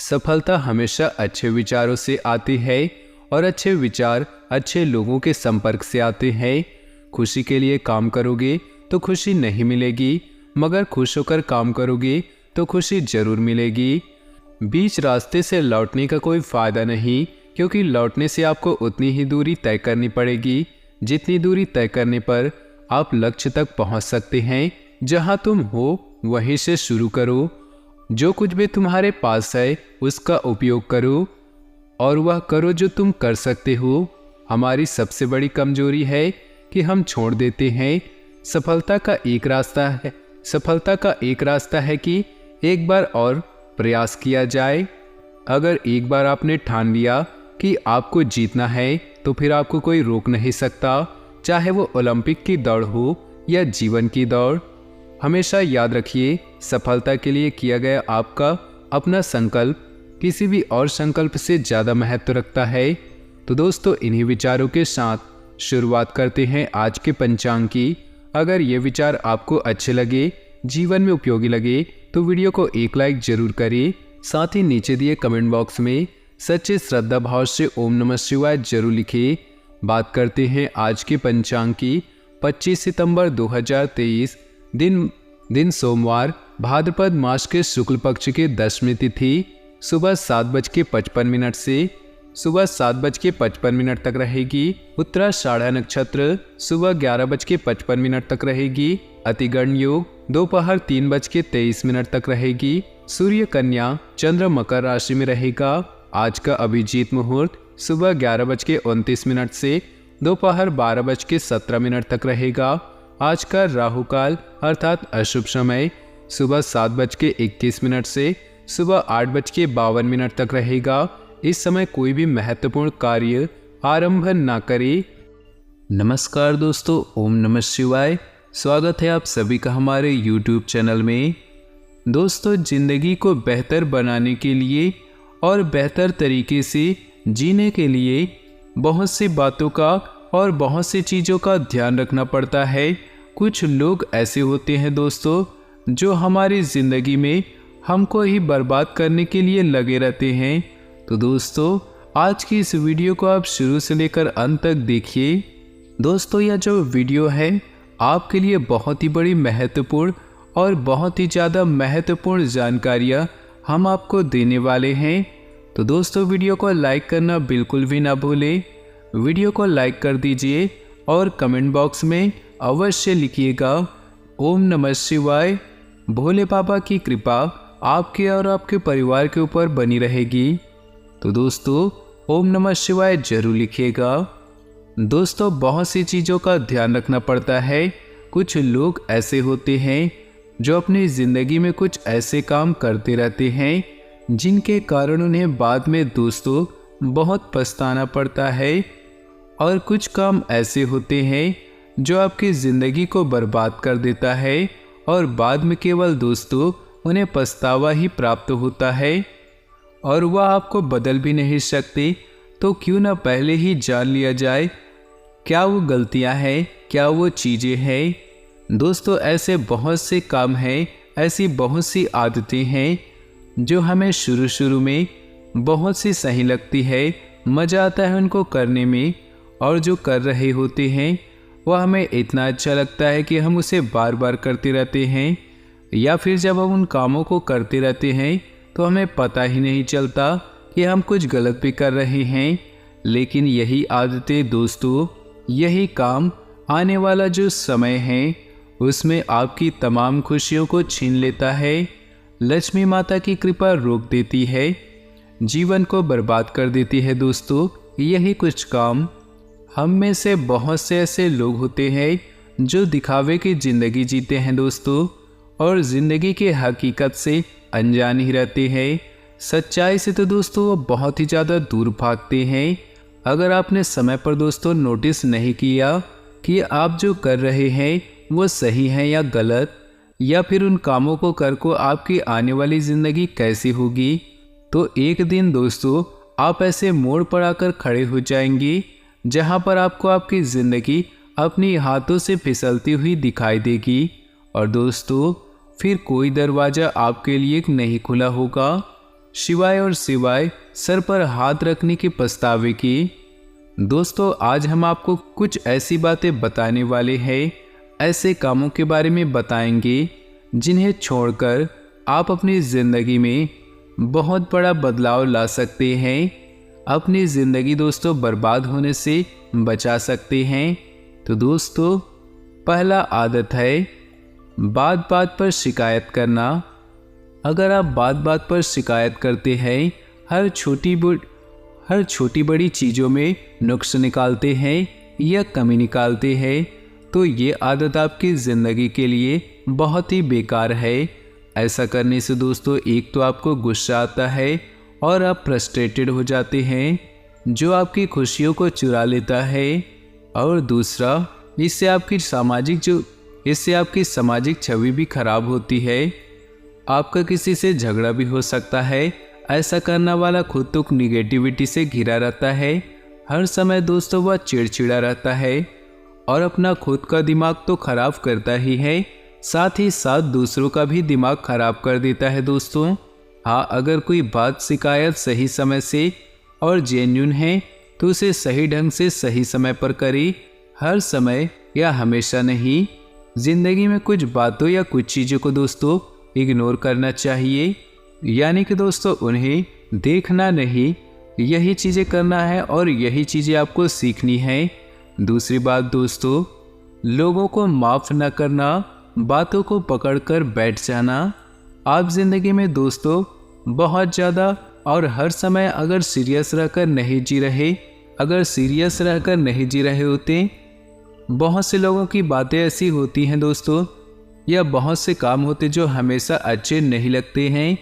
सफलता हमेशा अच्छे विचारों से आती है और अच्छे विचार अच्छे लोगों के संपर्क से आते हैं। खुशी के लिए काम करोगे तो खुशी नहीं मिलेगी, मगर खुश होकर काम करोगे तो खुशी जरूर मिलेगी। बीच रास्ते से लौटने का कोई फायदा नहीं, क्योंकि लौटने से आपको उतनी ही दूरी तय करनी पड़ेगी जितनी दूरी तय करने पर आप लक्ष्य तक पहुंच सकते हैं। जहां तुम हो वहीं से शुरू करो। जो कुछ भी तुम्हारे पास है उसका उपयोग करो और वह करो जो तुम कर सकते हो। हमारी सबसे बड़ी कमजोरी है कि हम छोड़ देते हैं। सफलता का एक रास्ता है कि एक बार और प्रयास किया जाए। अगर एक बार आपने ठान लिया कि आपको जीतना है तो फिर आपको कोई रोक नहीं सकता, चाहे वो ओलंपिक की दौड़ हो या जीवन की दौड़। हमेशा याद रखिए, सफलता के लिए किया गया आपका अपना संकल्प किसी भी और संकल्प से ज़्यादा महत्व रखता है। तो दोस्तों, इन्हीं विचारों के साथ शुरुआत करते हैं आज के पंचांग की। अगर ये विचार आपको अच्छे लगे, जीवन में उपयोगी लगे, तो वीडियो को एक लाइक जरूर करें। साथ ही नीचे दिए कमेंट बॉक्स में सच्चे श्रद्धा भाव से ओम नमः शिवाय जरूर लिखिए। बात करते हैं आज के पंचांग की। 25 सितंबर 2023 दिन सोमवार, भाद्रपद मास के शुक्ल पक्ष के दशमी तिथि सुबह 7:55 से सुबह 7:55 तक रहेगी। उत्तराषाढ़ नक्षत्र सुबह 11:55 तक रहेगी। अतिगण योग दोपहर 3:23 तक रहेगी। सूर्य कन्या चंद्र मकर राशि में रहेगा। आज का अभिजीत मुहूर्त सुबह 11:29 से दोपहर 12:17 तक रहेगा। आज का राहु काल अर्थात अशुभ समय सुबह 7:21 से सुबह 8:52 तक रहेगा। इस समय कोई भी महत्वपूर्ण कार्य आरंभ ना करें। नमस्कार दोस्तों, ओम नमः शिवाय। स्वागत है आप सभी का हमारे YouTube चैनल में। दोस्तों, जिंदगी को बेहतर बनाने के लिए और बेहतर तरीके से जीने के लिए बहुत सी बातों का और बहुत सी चीज़ों का ध्यान रखना पड़ता है। कुछ लोग ऐसे होते हैं दोस्तों, जो हमारी ज़िंदगी में हमको ही बर्बाद करने के लिए लगे रहते हैं। तो दोस्तों, आज की इस वीडियो को आप शुरू से लेकर अंत तक देखिए। दोस्तों, यह जो वीडियो है आपके लिए बहुत ही बड़ी महत्वपूर्ण और बहुत ही ज़्यादा महत्वपूर्ण जानकारियाँ हम आपको देने वाले हैं। तो दोस्तों, वीडियो को लाइक करना बिल्कुल भी ना भूलें। वीडियो को लाइक कर दीजिए और कमेंट बॉक्स में अवश्य लिखिएगा ओम नमः शिवाय। भोले बाबा की कृपा आपके और आपके परिवार के ऊपर बनी रहेगी। तो दोस्तों, ओम नमः शिवाय जरूर लिखिएगा। दोस्तों, बहुत सी चीज़ों का ध्यान रखना पड़ता है। कुछ लोग ऐसे होते हैं जो अपनी ज़िंदगी में कुछ ऐसे काम करते रहते हैं जिनके कारण उन्हें बाद में दोस्तों बहुत पछताना पड़ता है। और कुछ काम ऐसे होते हैं जो आपकी ज़िंदगी को बर्बाद कर देता है और बाद में केवल दोस्तों उन्हें पछतावा ही प्राप्त होता है और वह आपको बदल भी नहीं सकते। तो क्यों ना पहले ही जान लिया जाए क्या वो गलतियां हैं, क्या वो चीज़ें हैं। दोस्तों, ऐसे बहुत से काम हैं, ऐसी बहुत सी आदतें हैं जो हमें शुरू में बहुत सी सही लगती है, मज़ा आता है उनको करने में, और जो कर रहे होते हैं वह हमें इतना अच्छा लगता है कि हम उसे बार बार करते रहते हैं। या फिर जब हम उन कामों को करते रहते हैं तो हमें पता ही नहीं चलता कि हम कुछ गलत भी कर रहे हैं। लेकिन यही आदतें दोस्तों, यही काम आने वाला जो समय है उसमें आपकी तमाम खुशियों को छीन लेता है। लक्ष्मी माता की कृपा रोक देती है, जीवन को बर्बाद कर देती है। दोस्तों, यही कुछ काम हम में से बहुत से ऐसे लोग होते हैं जो दिखावे की ज़िंदगी जीते हैं दोस्तों, और ज़िंदगी के हकीकत से अनजान ही रहते हैं। सच्चाई से तो दोस्तों वो बहुत ही ज़्यादा दूर भागते हैं। अगर आपने समय पर दोस्तों नोटिस नहीं किया कि आप जो कर रहे हैं वो सही है या गलत, या फिर उन कामों को कर को आपकी आने वाली ज़िंदगी कैसी होगी, तो एक दिन दोस्तों आप ऐसे मोड़ पर आकर खड़े हो जाएंगे जहां पर आपको आपकी ज़िंदगी अपनी हाथों से फिसलती हुई दिखाई देगी। और दोस्तों, फिर कोई दरवाज़ा आपके लिए नहीं खुला होगा। शिवाय और सिवाय सर पर हाथ रखने के पछतावे की। दोस्तों, आज हम आपको कुछ ऐसी बातें बताने वाले हैं, ऐसे कामों के बारे में बताएंगे जिन्हें छोड़कर आप अपनी ज़िंदगी में बहुत बड़ा बदलाव ला सकते हैं, अपनी ज़िंदगी दोस्तों बर्बाद होने से बचा सकते हैं। तो दोस्तों, पहला आदत है बात बात पर शिकायत करना। अगर आप बात बात पर शिकायत करते हैं, हर छोटी बड़ी चीज़ों में नुक्स निकालते हैं या कमी निकालते हैं, तो ये आदत आपकी ज़िंदगी के लिए बहुत ही बेकार है। ऐसा करने से दोस्तों, एक तो आपको गुस्सा आता है और आप फ्रस्ट्रेटेड हो जाते हैं, जो आपकी खुशियों को चुरा लेता है, और दूसरा इससे आपकी सामाजिक छवि भी खराब होती है। आपका किसी से झगड़ा भी हो सकता है। ऐसा करने वाला खुद तो निगेटिविटी से घिरा रहता है। हर समय दोस्तों वह चिड़चिड़ा रहता है और अपना खुद का दिमाग तो खराब करता ही है, साथ ही साथ दूसरों का भी दिमाग खराब कर देता है दोस्तों। हाँ, अगर कोई बात शिकायत सही समय से और जेन्युइन है तो उसे सही ढंग से सही समय पर करें, हर समय या हमेशा नहीं। जिंदगी में कुछ बातों या कुछ चीज़ों को दोस्तों इग्नोर करना चाहिए, यानी कि दोस्तों उन्हें देखना नहीं, यही चीज़ें करना है और यही चीज़ें आपको सीखनी है। दूसरी बात दोस्तों, लोगों को माफ़ न करना, बातों को पकड़कर बैठ जाना। आप ज़िंदगी में दोस्तों बहुत ज़्यादा और हर समय अगर सीरियस रहकर नहीं जी रहे होते, बहुत से लोगों की बातें ऐसी होती हैं दोस्तों, या बहुत से काम होते जो हमेशा अच्छे नहीं लगते हैं।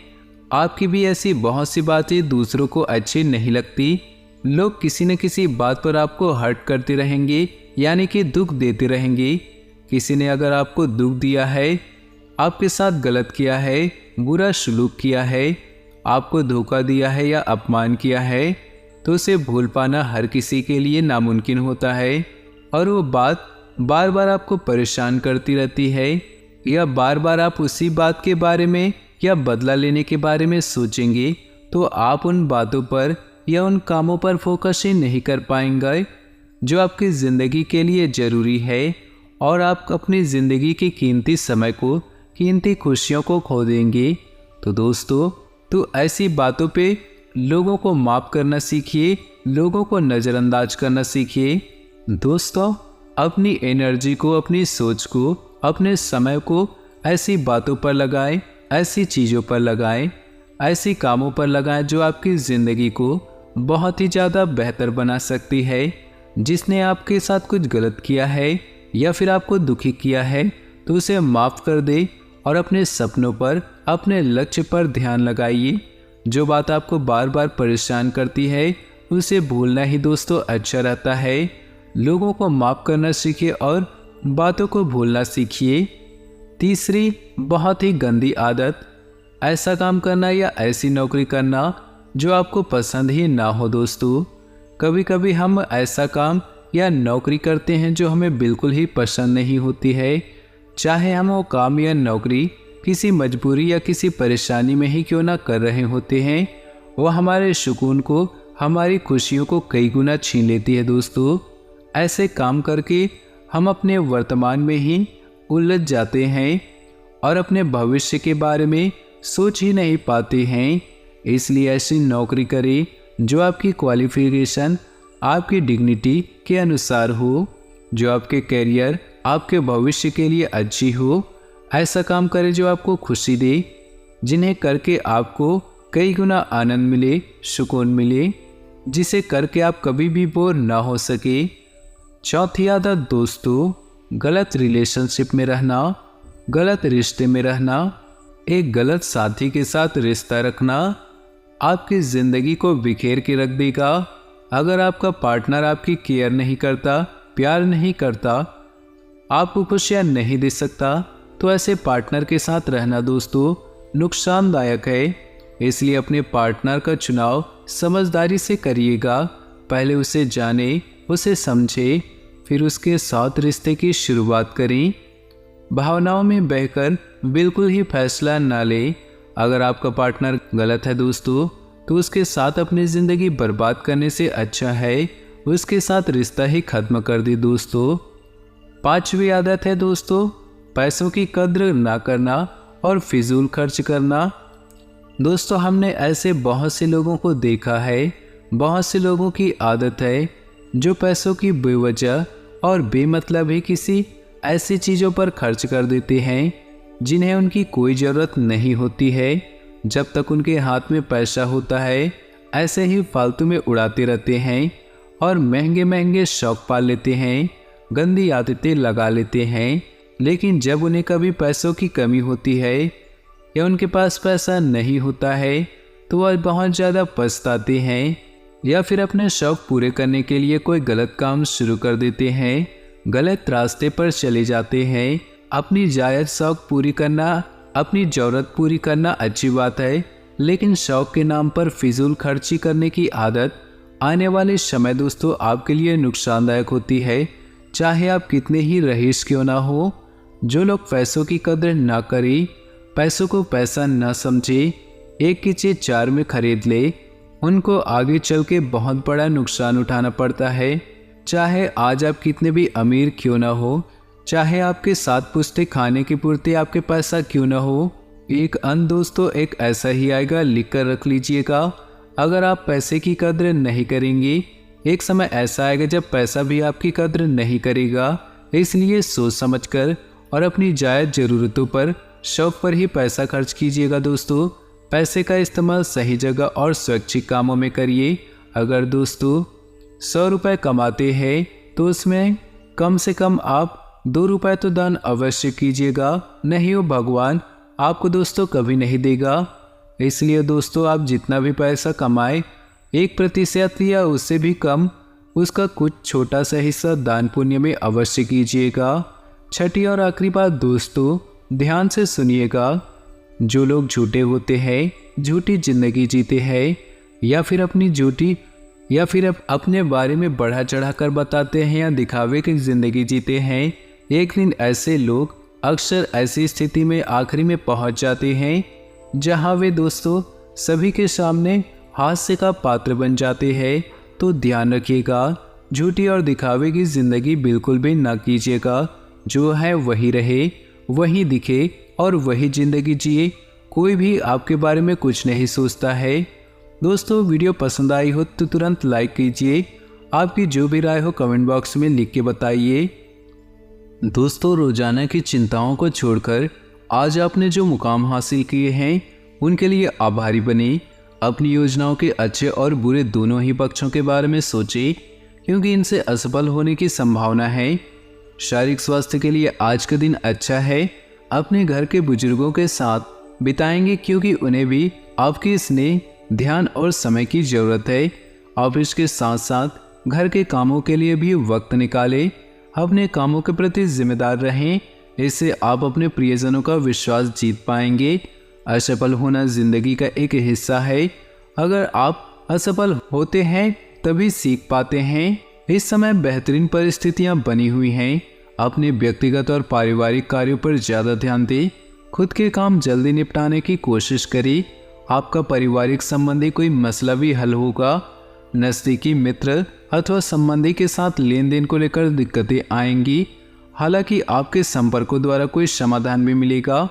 आपकी भी ऐसी बहुत सी बातें दूसरों को अच्छी नहीं लगती। लोग किसी न किसी बात पर आपको हर्ट करते रहेंगे, यानी कि दुख देते रहेंगे। किसी ने अगर आपको दुख दिया है, आपके साथ गलत किया है, बुरा सलूक किया है, आपको धोखा दिया है या अपमान किया है, तो उसे भूल पाना हर किसी के लिए नामुमकिन होता है, और वो बात बार बार आपको परेशान करती रहती है, या बार बार आप उसी बात के बारे में या बदला लेने के बारे में सोचेंगे, तो आप उन बातों पर या उन कामों पर फोकस ही नहीं कर पाएंगे जो आपकी ज़िंदगी के लिए ज़रूरी है, और आप अपनी ज़िंदगी के कीमती समय को, कीमती खुशियों को खो देंगे। तो दोस्तों, तो ऐसी बातों पे लोगों को माफ़ करना सीखिए, लोगों को नज़रअंदाज करना सीखिए। दोस्तों, अपनी एनर्जी को, अपनी सोच को, अपने समय को ऐसी बातों पर लगाएं, ऐसी चीज़ों पर लगाएं, ऐसी कामों पर लगाएं जो आपकी ज़िंदगी को बहुत ही ज़्यादा बेहतर बना सकती है। जिसने आपके साथ कुछ गलत किया है या फिर आपको दुखी किया है, तो उसे माफ़ कर दे और अपने सपनों पर, अपने लक्ष्य पर ध्यान लगाइए। जो बात आपको बार बार परेशान करती है, उसे भूलना ही दोस्तों अच्छा रहता है। लोगों को माफ़ करना सीखिए और बातों को भूलना सीखिए। तीसरी बहुत ही गंदी आदत, ऐसा काम करना या ऐसी नौकरी करना जो आपको पसंद ही ना हो। दोस्तों, कभी कभी हम ऐसा काम या नौकरी करते हैं जो हमें बिल्कुल ही पसंद नहीं होती है, चाहे हम वो काम या नौकरी किसी मजबूरी या किसी परेशानी में ही क्यों ना कर रहे होते हैं, वह हमारे सुकून को, हमारी खुशियों को कई गुना छीन लेती है। दोस्तों, ऐसे काम करके हम अपने वर्तमान में ही उलझ जाते हैं और अपने भविष्य के बारे में सोच ही नहीं पाते हैं। इसलिए ऐसी नौकरी करें जो आपकी क्वालिफिकेशन, आपकी डिग्निटी के अनुसार हो, जो आपके करियर, आपके भविष्य के लिए अच्छी हो। ऐसा काम करें जो आपको खुशी दे, जिन्हें करके आपको कई गुना आनंद मिले, सुकून मिले, जिसे करके आप कभी भी बोर ना हो सके। चौथी आदत दोस्तों, गलत रिलेशनशिप में रहना, गलत रिश्ते में रहना, एक गलत साथी के साथ रिश्ता रखना आपकी ज़िंदगी को बिखेर के रख देगा। अगर आपका पार्टनर आपकी केयर नहीं करता, प्यार नहीं करता, आपको खुशियाँ नहीं दे सकता, तो ऐसे पार्टनर के साथ रहना दोस्तों नुकसानदायक है। इसलिए अपने पार्टनर का चुनाव समझदारी से करिएगा। पहले उसे जाने, उसे समझे, फिर उसके साथ रिश्ते की शुरुआत करें। भावनाओं में बहकर बिल्कुल ही फैसला ना लें। अगर आपका पार्टनर गलत है दोस्तों, तो उसके साथ अपनी ज़िंदगी बर्बाद करने से अच्छा है उसके साथ रिश्ता ही खत्म कर दे दोस्तों। 5वीं आदत है दोस्तों, पैसों की कद्र ना करना और फिजूल खर्च करना। दोस्तों, हमने ऐसे बहुत से लोगों को देखा है, बहुत से लोगों की आदत है जो पैसों की बेवजह और बेमतलब ही किसी ऐसी चीज़ों पर खर्च कर देते हैं जिन्हें उनकी कोई ज़रूरत नहीं होती है। जब तक उनके हाथ में पैसा होता है ऐसे ही फालतू में उड़ाते रहते हैं और महंगे महंगे शौक पाल लेते हैं, गंदी आदतें लगा लेते हैं। लेकिन जब उन्हें कभी पैसों की कमी होती है या उनके पास पैसा नहीं होता है तो वह बहुत ज़्यादा पछताते हैं या फिर अपने शौक पूरे करने के लिए कोई गलत काम शुरू कर देते हैं, गलत रास्ते पर चले जाते हैं। अपनी जायज़ शौक पूरी करना, अपनी ज़रूरत पूरी करना अच्छी बात है, लेकिन शौक के नाम पर फिजूल खर्ची करने की आदत आने वाले समय दोस्तों आपके लिए नुकसानदायक होती है। चाहे आप कितने ही रईस क्यों ना हो, जो लोग पैसों की कदर ना करें, पैसों को पैसा ना समझे, एक की चीज़ 4 में खरीद ले, उनको आगे चल के बहुत बड़ा नुकसान उठाना पड़ता है। चाहे आज आप कितने भी अमीर क्यों ना हो, चाहे आपके 7 पुश्ते खाने की पूर्ति आपके पैसा क्यों ना हो, एक अंत दोस्तों एक ऐसा ही आएगा, लिख कर रख लीजिएगा। अगर आप पैसे की कद्र नहीं करेंगे, एक समय ऐसा आएगा जब पैसा भी आपकी कद्र नहीं करेगा। इसलिए सोच समझकर और अपनी जायज़ ज़रूरतों पर, शौक पर ही पैसा खर्च कीजिएगा दोस्तों। पैसे का इस्तेमाल सही जगह और स्वैच्छिक कामों में करिए। अगर दोस्तों 100 रुपये कमाते हैं तो उसमें कम से कम आप 2 रुपये तो दान अवश्य कीजिएगा, नहीं हो भगवान आपको दोस्तों कभी नहीं देगा। इसलिए दोस्तों आप जितना भी पैसा कमाएं 1% या उससे भी कम, उसका कुछ छोटा सा हिस्सा दान पुण्य में अवश्य कीजिएगा। छठी और आखिरी बात दोस्तों, ध्यान से सुनिएगा। जो लोग झूठे होते हैं, झूठी जिंदगी जीते हैं या फिर अपने बारे में बढ़ा चढ़ा कर बताते हैं या दिखावे की ज़िंदगी जीते हैं, एक दिन ऐसे लोग अक्सर ऐसी स्थिति में आखिरी में पहुंच जाते हैं जहां वे दोस्तों सभी के सामने हास्य का पात्र बन जाते हैं। तो ध्यान रखिएगा, झूठी और दिखावे की ज़िंदगी बिल्कुल भी ना कीजिएगा। जो है वही रहे, वही दिखे और वही ज़िंदगी जिए। कोई भी आपके बारे में कुछ नहीं सोचता है। दोस्तों वीडियो पसंद आई हो तो तुरंत लाइक कीजिए। आपकी जो भी राय हो कमेंट बॉक्स में लिख के बताइए। दोस्तों रोजाना की चिंताओं को छोड़कर आज आपने जो मुकाम हासिल किए हैं उनके लिए आभारी बने। अपनी योजनाओं के अच्छे और बुरे दोनों ही पक्षों के बारे में सोचें, क्योंकि इनसे असफल होने की संभावना है। शारीरिक स्वास्थ्य के लिए आज का दिन अच्छा है। अपने घर के बुजुर्गों के साथ बिताएंगे, क्योंकि उन्हें भी आपकी स्नेह, ध्यान और समय की ज़रूरत है। ऑफिस के साथ साथ घर के कामों के लिए भी वक्त निकालें। अपने कामों के प्रति जिम्मेदार रहें, इससे आप अपने प्रियजनों का विश्वास जीत पाएंगे। असफल होना जिंदगी का एक हिस्सा है। अगर आप असफल होते हैं तभी सीख पाते हैं। इस समय बेहतरीन परिस्थितियां बनी हुई हैं। अपने व्यक्तिगत और पारिवारिक कार्यों पर ज़्यादा ध्यान दें। खुद के काम जल्दी निपटाने की कोशिश करें। आपका पारिवारिक संबंधी कोई मसला भी हल होगा। नज़दीकी मित्र अथवा संबंधी के साथ लेन देन को लेकर दिक्कतें आएंगी। हालांकि आपके संपर्कों द्वारा कोई समाधान भी मिलेगा।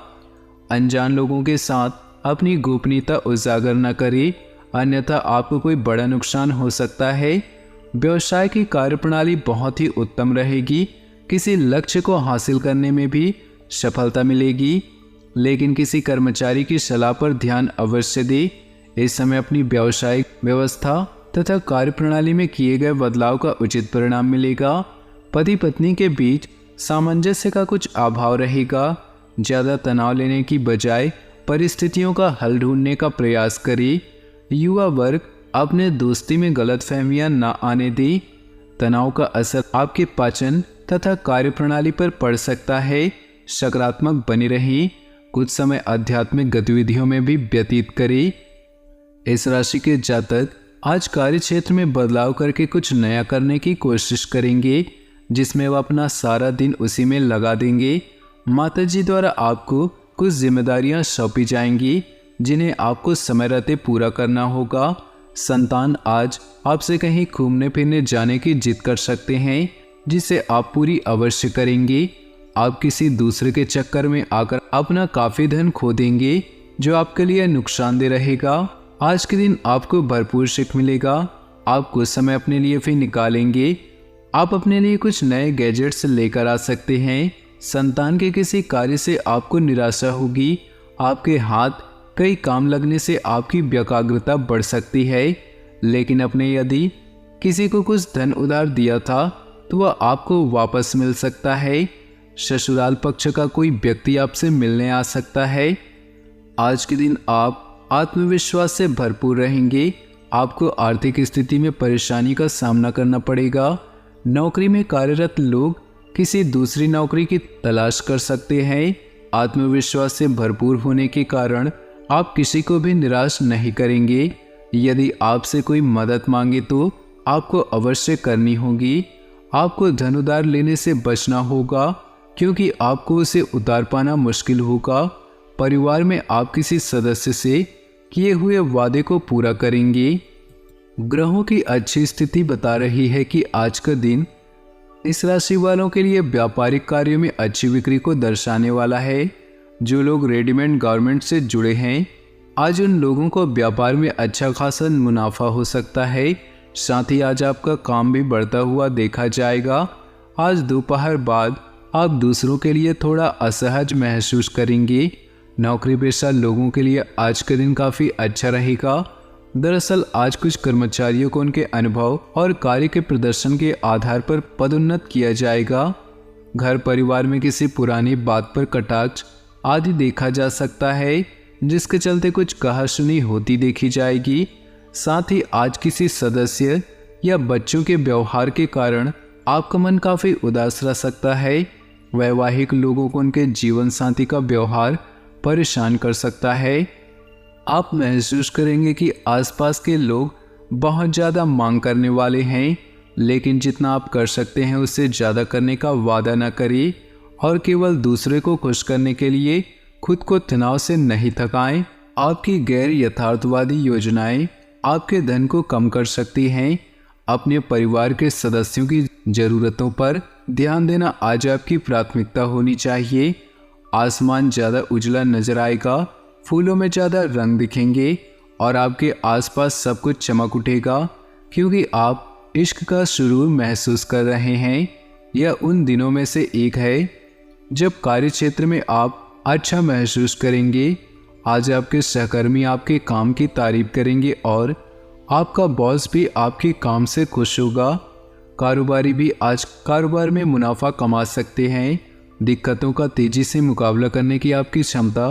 अनजान लोगों के साथ अपनी गोपनीयता उजागर न करें, अन्यथा आपको कोई बड़ा नुकसान हो सकता है। व्यवसाय की कार्यप्रणाली बहुत ही उत्तम रहेगी। किसी लक्ष्य को हासिल करने में भी सफलता मिलेगी, लेकिन किसी कर्मचारी की सलाह पर ध्यान अवश्य दें। इस समय अपनी व्यावसायिक व्यवस्था तथा कार्यप्रणाली में किए गए बदलाव का उचित परिणाम मिलेगा। पति पत्नी के बीच सामंजस्य का कुछ अभाव रहेगा। ज़्यादा तनाव लेने की बजाय परिस्थितियों का हल ढूंढने का प्रयास करें। युवा वर्ग अपने दोस्ती में गलतफहमियां न आने दें। तनाव का असर आपके पाचन तथा कार्यप्रणाली पर पड़ सकता है। सकारात्मक बने रहें। कुछ समय आध्यात्मिक गतिविधियों में भी व्यतीत करें। इस राशि के जातक आज कार्य क्षेत्र में बदलाव करके कुछ नया करने की कोशिश करेंगे, जिसमें वह अपना सारा दिन उसी में लगा देंगे। माताजी द्वारा आपको कुछ जिम्मेदारियां सौंपी जाएंगी, जिन्हें आपको समय रहते पूरा करना होगा। संतान आज आपसे कहीं घूमने फिरने जाने की जिद कर सकते हैं, जिसे आप पूरी अवश्य करेंगे। आप किसी दूसरे के चक्कर में आकर अपना काफी धन खो देंगे, जो आपके लिए नुकसानदेह रहेगा। आज के दिन आपको भरपूर सुख मिलेगा। आप कुछ समय अपने लिए फिर निकालेंगे। आप अपने लिए कुछ नए गैजेट्स लेकर आ सकते हैं। संतान के किसी कार्य से आपको निराशा होगी। आपके हाथ कई काम लगने से आपकी एकाग्रता बढ़ सकती है, लेकिन अपने यदि किसी को कुछ धन उधार दिया था तो वह आपको वापस मिल सकता है। ससुराल पक्ष का कोई व्यक्ति आपसे मिलने आ सकता है। आज के दिन आप आत्मविश्वास से भरपूर रहेंगे। आपको आर्थिक स्थिति में परेशानी का सामना करना पड़ेगा। नौकरी में कार्यरत लोग किसी दूसरी नौकरी की तलाश कर सकते हैं। आत्मविश्वास से भरपूर होने के कारण आप किसी को भी निराश नहीं करेंगे। यदि आपसे कोई मदद मांगे तो आपको अवश्य करनी होगी। आपको धन उधार लेने से बचना होगा, क्योंकि आपको उसे उतार पाना मुश्किल होगा। परिवार में आप किसी सदस्य से किए हुए वादे को पूरा करेंगे। ग्रहों की अच्छी स्थिति बता रही है कि आज का दिन इस राशि वालों के लिए व्यापारिक कार्यों में अच्छी बिक्री को दर्शाने वाला है। जो लोग रेडीमेड गारमेंट से जुड़े हैं, आज उन लोगों को व्यापार में अच्छा खासा मुनाफा हो सकता है। साथ ही आज आपका काम भी बढ़ता हुआ देखा जाएगा। आज दोपहर बाद आप दूसरों के लिए थोड़ा असहज महसूस करेंगे। नौकरी पेशा लोगों के लिए आज का दिन काफ़ी अच्छा रहेगा। दरअसल आज कुछ कर्मचारियों को उनके अनुभव और कार्य के प्रदर्शन के आधार पर पदोन्नत किया जाएगा। घर परिवार में किसी पुरानी बात पर कटाक्ष आदि देखा जा सकता है, जिसके चलते कुछ कहासुनी होती देखी जाएगी। साथ ही आज किसी सदस्य या बच्चों के व्यवहार के कारण आपका मन काफ़ी उदास रह सकता है। वैवाहिक लोगों को उनके जीवन साथी का व्यवहार परेशान कर सकता है। आप महसूस करेंगे कि आसपास के लोग बहुत ज़्यादा मांग करने वाले हैं, लेकिन जितना आप कर सकते हैं उससे ज़्यादा करने का वादा न करें और केवल दूसरे को खुश करने के लिए खुद को तनाव से नहीं थकाएं। आपकी गैर यथार्थवादी योजनाएं आपके धन को कम कर सकती हैं। अपने परिवार के सदस्यों की ज़रूरतों पर ध्यान देना आज आपकी प्राथमिकता होनी चाहिए। आसमान ज़्यादा उजला नजर आएगा, फूलों में ज़्यादा रंग दिखेंगे और आपके आसपास सब कुछ चमक उठेगा, क्योंकि आप इश्क का सुरूर महसूस कर रहे हैं। यह उन दिनों में से एक है जब कार्य क्षेत्र में आप अच्छा महसूस करेंगे। आज आपके सहकर्मी आपके काम की तारीफ करेंगे और आपका बॉस भी आपके काम से खुश होगा। कारोबारी भी आज कारोबार में मुनाफा कमा सकते हैं। दिक्कतों का तेजी से मुकाबला करने की आपकी क्षमता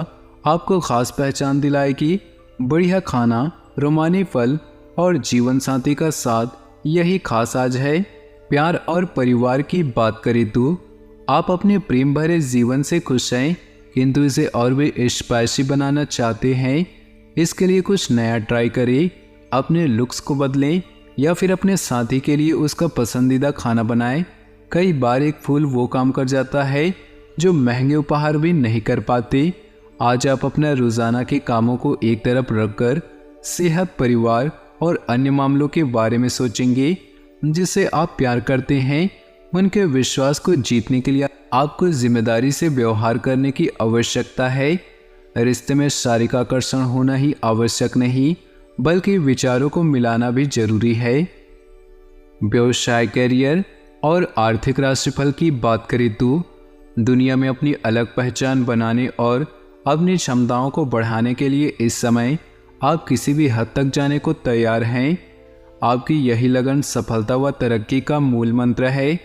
आपको खास पहचान दिलाएगी। बढ़िया खाना, रोमानी फल और जीवन साथी का साथ यही खास आज है। प्यार और परिवार की बात करें तो आप अपने प्रेम भरे जीवन से खुश हैं, किंतु इसे और भी स्पाइसी बनाना चाहते हैं। इसके लिए कुछ नया ट्राई करें। अपने लुक्स को बदलें या फिर अपने साथी के लिए उसका पसंदीदा खाना बनाएं। कई बार एक फूल वो काम कर जाता है जो महंगे उपहार भी नहीं कर पाते। आज आप अपने रोज़ाना के कामों को एक तरफ रखकर सेहत, परिवार और अन्य मामलों के बारे में सोचेंगे जिससे आप प्यार करते हैं। उनके विश्वास को जीतने के लिए आपको जिम्मेदारी से व्यवहार करने की आवश्यकता है। रिश्ते में शारीरिक आकर्षण होना ही आवश्यक नहीं, बल्कि विचारों को मिलाना भी जरूरी है। व्यवसाय, करियर और आर्थिक राशिफल की बात करें तो दुनिया में अपनी अलग पहचान बनाने और अपनी क्षमताओं को बढ़ाने के लिए इस समय आप किसी भी हद तक जाने को तैयार हैं। आपकी यही लगन सफलता व तरक्की का मूल मंत्र है।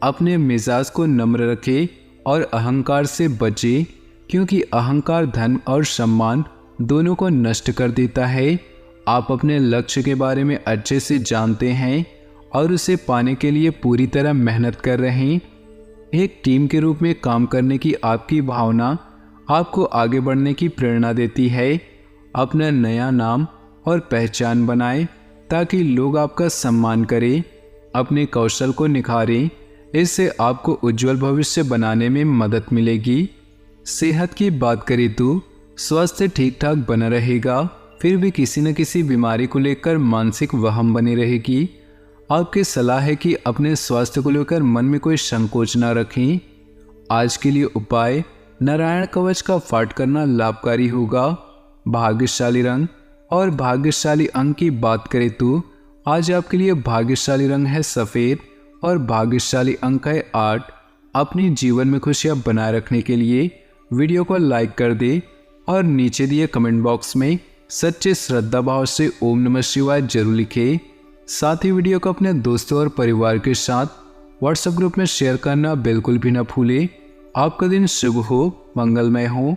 अपने मिजाज को नम्र रखें और अहंकार से बचें, क्योंकि अहंकार धन और सम्मान दोनों को नष्ट कर देता है। आप अपने लक्ष्य के बारे में अच्छे से जानते हैं और उसे पाने के लिए पूरी तरह मेहनत कर रहे हैं। एक टीम के रूप में काम करने की आपकी भावना आपको आगे बढ़ने की प्रेरणा देती है। अपना नया नाम और पहचान बनाएं ताकि लोग आपका सम्मान करें। अपने कौशल को निखारें, इससे आपको उज्जवल भविष्य बनाने में मदद मिलेगी। सेहत की बात करें तो स्वास्थ्य ठीक ठाक बना रहेगा, फिर भी किसी न किसी बीमारी को लेकर मानसिक वहम बनी रहेगी। आपकी सलाह है कि अपने स्वास्थ्य को लेकर मन में कोई संकोच ना रखें। आज के लिए उपाय, नारायण कवच का पाठ करना लाभकारी होगा। भाग्यशाली रंग और भाग्यशाली अंक की बात करें तो आज आपके लिए भाग्यशाली रंग है सफ़ेद और भाग्यशाली अंक है 8। अपने जीवन में खुशियां बनाए रखने के लिए वीडियो को लाइक कर दे और नीचे दिए कमेंट बॉक्स में सच्चे श्रद्धा भाव से ओम नमः शिवाय जरूर लिखें। साथ ही वीडियो को अपने दोस्तों और परिवार के साथ व्हाट्सएप ग्रुप में शेयर करना बिल्कुल भी न भूलें। आपका दिन शुभ हो, मंगलमय हो।